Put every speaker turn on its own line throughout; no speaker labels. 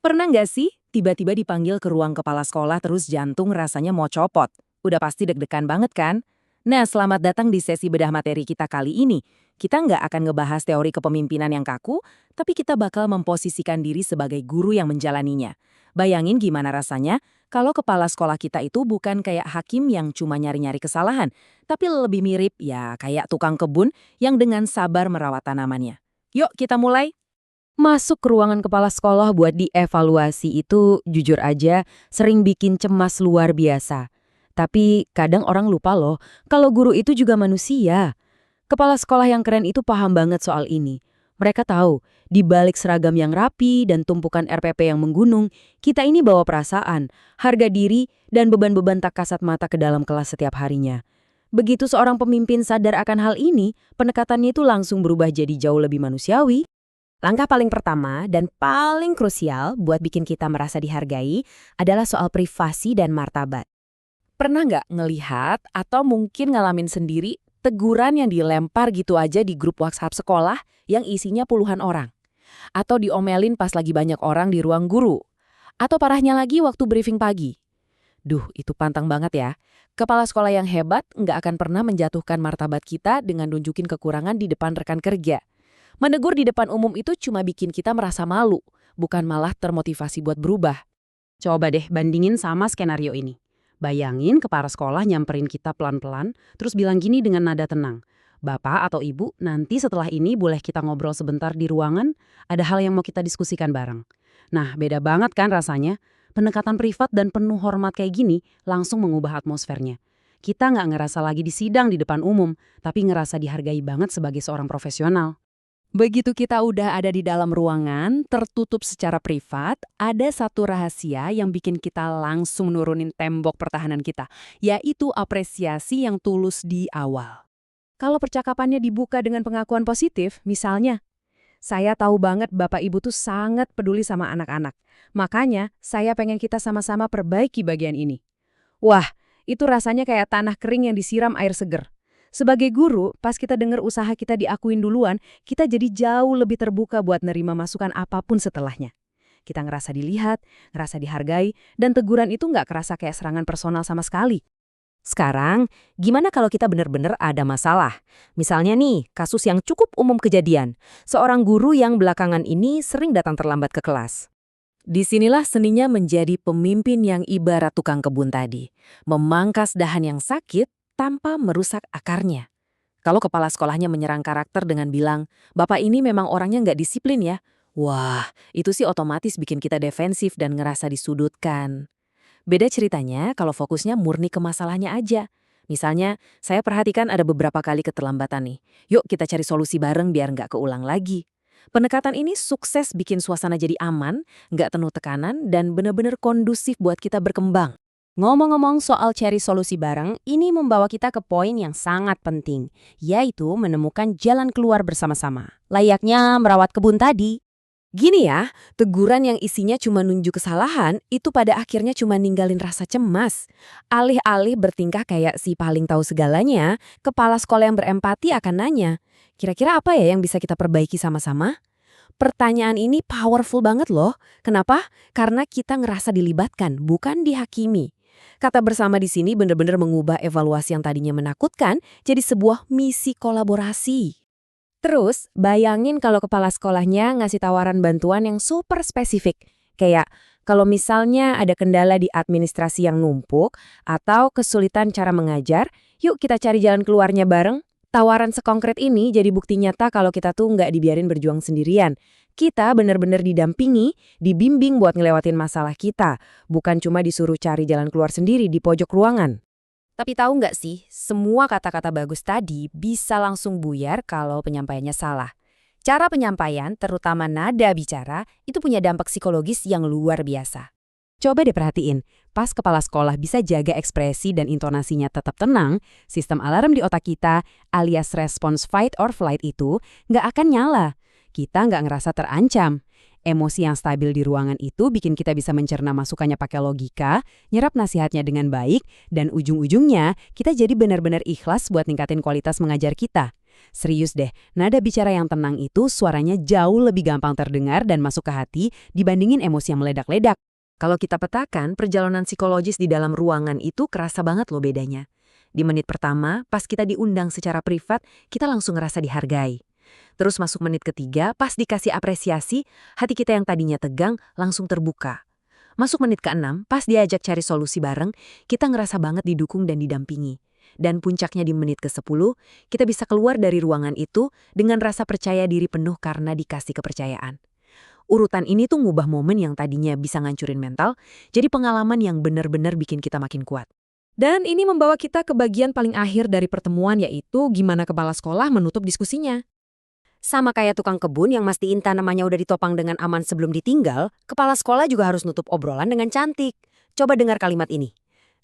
Pernah nggak sih tiba-tiba dipanggil ke ruang kepala sekolah terus jantung rasanya mau copot? Udah pasti deg-degan banget kan? Nah, selamat datang di sesi bedah materi kita kali ini. Kita nggak akan ngebahas teori kepemimpinan yang kaku, tapi kita bakal memposisikan diri sebagai guru yang menjalaninya. Bayangin gimana rasanya kalau kepala sekolah kita itu bukan kayak hakim yang cuma nyari-nyari kesalahan, tapi lebih mirip ya kayak tukang kebun yang dengan sabar merawat tanamannya. Yuk kita mulai.
Masuk ke ruangan kepala sekolah buat dievaluasi itu jujur aja sering bikin cemas luar biasa. Tapi kadang orang lupa loh, kalau guru itu juga manusia. Kepala sekolah yang keren itu paham banget soal ini. Mereka tahu, di balik seragam yang rapi dan tumpukan RPP yang menggunung, kita ini bawa perasaan, harga diri, dan beban-beban tak kasat mata ke dalam kelas setiap harinya. Begitu seorang pemimpin sadar akan hal ini, pendekatannya itu langsung berubah jadi jauh lebih manusiawi.
Langkah paling pertama dan paling krusial buat bikin kita merasa dihargai adalah soal privasi dan martabat.
Pernah nggak ngelihat atau mungkin ngalamin sendiri teguran yang dilempar gitu aja di grup WhatsApp sekolah yang isinya puluhan orang? Atau diomelin pas lagi banyak orang di ruang guru? Atau parahnya lagi waktu briefing pagi? Duh, itu pantang banget ya. Kepala sekolah yang hebat nggak akan pernah menjatuhkan martabat kita dengan nunjukin kekurangan di depan rekan kerja. Menegur di depan umum itu cuma bikin kita merasa malu, bukan malah termotivasi buat berubah.
Coba deh bandingin sama skenario ini. Bayangin kepala sekolah nyamperin kita pelan-pelan, terus bilang gini dengan nada tenang. Bapak atau Ibu, nanti setelah ini boleh kita ngobrol sebentar di ruangan, ada hal yang mau kita diskusikan bareng. Nah, beda banget kan rasanya? Pendekatan privat dan penuh hormat kayak gini langsung mengubah atmosfernya. Kita nggak ngerasa lagi di sidang di depan umum, tapi ngerasa dihargai banget sebagai seorang profesional.
Begitu kita udah ada di dalam ruangan, tertutup secara privat, ada satu rahasia yang bikin kita langsung nurunin tembok pertahanan kita, yaitu apresiasi yang tulus di awal. Kalau percakapannya dibuka dengan pengakuan positif, misalnya, saya tahu banget Bapak Ibu tuh sangat peduli sama anak-anak. Makanya, saya pengen kita sama-sama perbaiki bagian ini. Wah, itu rasanya kayak tanah kering yang disiram air seger. Sebagai guru, pas kita dengar usaha kita diakuin duluan, kita jadi jauh lebih terbuka buat nerima masukan apapun setelahnya. Kita ngerasa dilihat, ngerasa dihargai, dan teguran itu nggak kerasa kayak serangan personal sama sekali.
Sekarang, gimana kalau kita benar-benar ada masalah? Misalnya nih, kasus yang cukup umum kejadian. Seorang guru yang belakangan ini sering datang terlambat ke kelas.
Disinilah seninya menjadi pemimpin yang ibarat tukang kebun tadi. Memangkas dahan yang sakit tanpa merusak akarnya. Kalau kepala sekolahnya menyerang karakter dengan bilang, Bapak ini memang orangnya nggak disiplin ya. Wah, itu sih otomatis bikin kita defensif dan ngerasa disudutkan. Beda ceritanya kalau fokusnya murni ke masalahnya aja. Misalnya, saya perhatikan ada beberapa kali keterlambatan nih. Yuk kita cari solusi bareng biar nggak keulang lagi. Pendekatan ini sukses bikin suasana jadi aman, nggak penuh tekanan, dan benar-benar kondusif buat kita berkembang.
Ngomong-ngomong soal cari solusi bareng, ini membawa kita ke poin yang sangat penting, yaitu menemukan jalan keluar bersama-sama. Layaknya merawat kebun tadi.
Gini ya, teguran yang isinya cuma nunjuk kesalahan, itu pada akhirnya cuma ninggalin rasa cemas. Alih-alih bertingkah kayak si paling tahu segalanya, kepala sekolah yang berempati akan nanya, kira-kira apa ya yang bisa kita perbaiki sama-sama? Pertanyaan ini powerful banget loh. Kenapa? Karena kita ngerasa dilibatkan, bukan dihakimi. Kata bersama di sini benar-benar mengubah evaluasi yang tadinya menakutkan jadi sebuah misi kolaborasi. Terus, bayangin kalau kepala sekolahnya ngasih tawaran bantuan yang super spesifik. Kayak, kalau misalnya ada kendala di administrasi yang numpuk, atau kesulitan cara mengajar, yuk kita cari jalan keluarnya bareng. Tawaran sekonkret ini jadi bukti nyata kalau kita tuh nggak dibiarin berjuang sendirian. Kita benar-benar didampingi, dibimbing buat ngelewatin masalah kita, bukan cuma disuruh cari jalan keluar sendiri di pojok ruangan.
Tapi tahu nggak sih, semua kata-kata bagus tadi bisa langsung buyar kalau penyampaiannya salah. Cara penyampaian, terutama nada bicara, itu punya dampak psikologis yang luar biasa.
Coba deh perhatiin, pas kepala sekolah bisa jaga ekspresi dan intonasinya tetap tenang, sistem alarm di otak kita alias respons fight or flight itu nggak akan nyala. Kita nggak ngerasa terancam. Emosi yang stabil di ruangan itu bikin kita bisa mencerna masukannya pakai logika, nyerap nasihatnya dengan baik, dan ujung-ujungnya kita jadi benar-benar ikhlas buat ningkatin kualitas mengajar kita.
Serius deh, nada bicara yang tenang itu suaranya jauh lebih gampang terdengar dan masuk ke hati dibandingin emosi yang meledak-ledak. Kalau kita petakan, perjalanan psikologis di dalam ruangan itu kerasa banget loh bedanya. Di menit pertama, pas kita diundang secara privat, kita langsung ngerasa dihargai. Terus masuk menit ketiga, pas dikasih apresiasi, hati kita yang tadinya tegang langsung terbuka. Masuk menit ke-6, pas diajak cari solusi bareng, kita ngerasa banget didukung dan didampingi. Dan puncaknya di menit ke-10, kita bisa keluar dari ruangan itu dengan rasa percaya diri penuh karena dikasih kepercayaan. Urutan ini tuh ngubah momen yang tadinya bisa ngancurin mental, jadi pengalaman yang benar-benar bikin kita makin kuat.
Dan ini membawa kita ke bagian paling akhir dari pertemuan, yaitu gimana kepala sekolah menutup diskusinya.
Sama kayak tukang kebun yang mastiin tanamannya udah ditopang dengan aman sebelum ditinggal, kepala sekolah juga harus nutup obrolan dengan cantik. Coba dengar kalimat ini.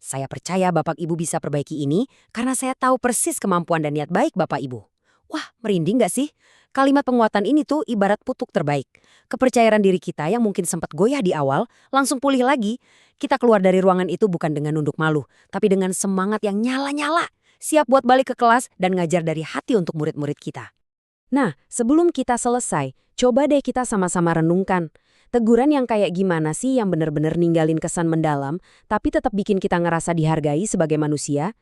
Saya percaya Bapak Ibu bisa perbaiki ini karena saya tahu persis kemampuan dan niat baik Bapak Ibu. Wah, merinding gak sih? Kalimat penguatan ini tuh ibarat putuk terbaik. Kepercayaan diri kita yang mungkin sempat goyah di awal, langsung pulih lagi. Kita keluar dari ruangan itu bukan dengan nunduk malu, tapi dengan semangat yang nyala-nyala. Siap buat balik ke kelas dan ngajar dari hati untuk murid-murid kita.
Nah, sebelum kita selesai, coba deh kita sama-sama renungkan. Teguran yang kayak gimana sih yang benar-benar ninggalin kesan mendalam, tapi tetap bikin kita ngerasa dihargai sebagai manusia?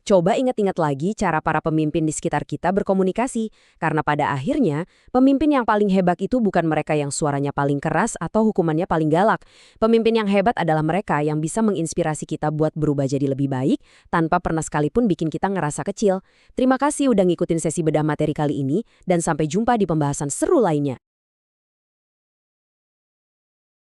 Coba ingat-ingat lagi cara para pemimpin di sekitar kita berkomunikasi, karena pada akhirnya, pemimpin yang paling hebat itu bukan mereka yang suaranya paling keras atau hukumannya paling galak. Pemimpin yang hebat adalah mereka yang bisa menginspirasi kita buat berubah jadi lebih baik, tanpa pernah sekalipun bikin kita ngerasa kecil. Terima kasih udah ngikutin sesi bedah materi kali ini, dan sampai jumpa di pembahasan seru lainnya.